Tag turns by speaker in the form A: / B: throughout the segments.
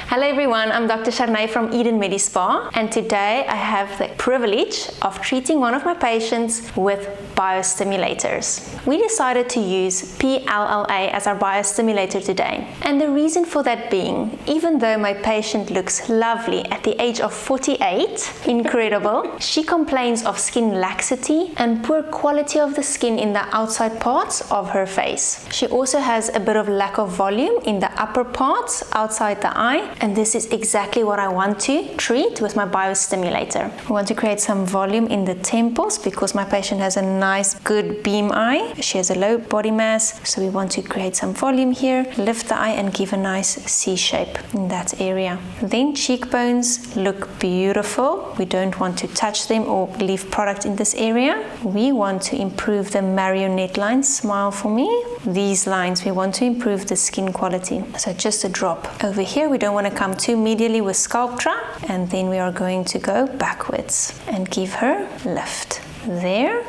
A: Hello everyone, I'm Dr. Charné from Eden MedisSpa, and today I have the privilege of treating one of my patients with biostimulators. We decided to use PLLA as our biostimulator today, and the reason for that being, even though my patient looks lovely at the age of 48, incredible, she complains of skin laxity and poor quality of the skin in the outside parts of her face. She also has a bit of lack of volume in the upper parts outside the eye, and this is exactly what I want to treat with my biostimulator. I want to create some volume in the temples because my patient has a nice good beam eye. She has a low body mass, so we want to create some volume here, lift the eye and give a nice C shape in that area. Then cheekbones look beautiful. We don't want to touch them or leave product in this area. We want to improve the marionette lines. Smile for me. These lines, we want to improve the skin quality. So just a drop. Over here, we don't want to come too medially with Sculptra, and then we are going to go backwards and give her lift. There,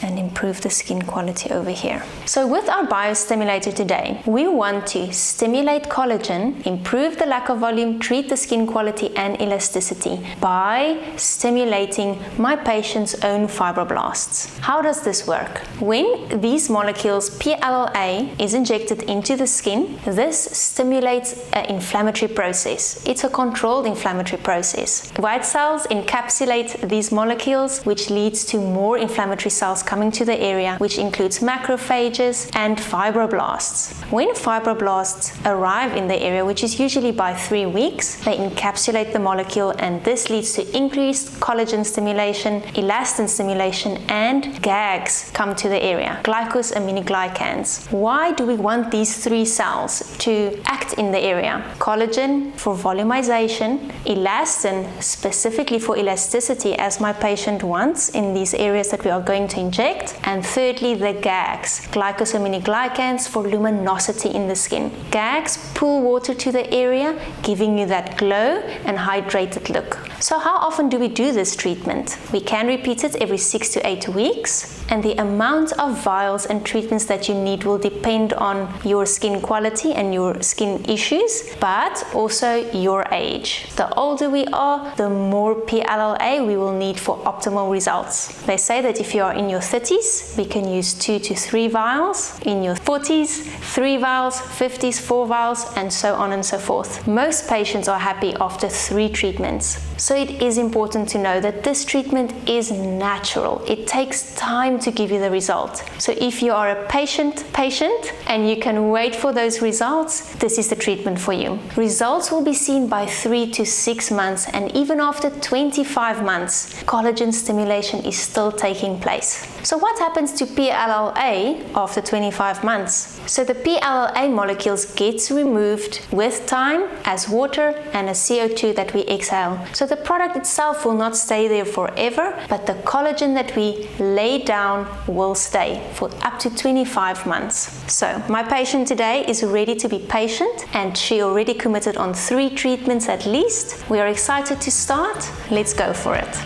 A: and improve the skin quality over here. So with our biostimulator today, we want to stimulate collagen, improve the lack of volume, treat the skin quality and elasticity by stimulating my patient's own fibroblasts. How does this work? When these molecules, PLLA, is injected into the skin, this stimulates an inflammatory process. It's a controlled inflammatory process. White cells encapsulate these molecules, which leads to more inflammatory cells coming to the area, which includes macrophages and fibroblasts. When fibroblasts arrive in the area, which is usually by 3 weeks, they encapsulate the molecule, and this leads to increased collagen stimulation, elastin stimulation, and GAGs come to the area, glycosaminoglycans. Why do we want these 3 cells to act in the area? Collagen for volumization, elastin specifically for elasticity as my patient wants in these areas that we are going to inject, and thirdly the GAGs, glycosaminoglycans for luminosity in the skin. GAGs pull water to the area, giving you that glow and hydrated look. So how often do we do this treatment? We can repeat it every 6 to 8 weeks, and the amount of vials and treatments that you need will depend on your skin quality and your skin issues, but also your age. The older we are, the more PLLA we will need for optimal results. They say that if you are in your 30s, we can use 2 to 3 vials, in your 40s, 3 vials, 50s, 4 vials, and so on and so forth. Most patients are happy after 3 treatments. So it is important to know that this treatment is natural. It takes time to give you the result. So if you are a patient and you can wait for those results, this is the treatment for you. Results will be seen by 3 to 6 months, and even after 25 months, collagen stimulation is still taking place. So what happens to PLLA after 25 months? So the PLLA molecules gets removed with time as water and as CO2 that we exhale. So the product itself will not stay there forever, but the collagen that we lay down will stay for up to 25 months. So my patient today is ready to be patient, and she already committed on 3 treatments at least. We are excited to start. Let's go for it.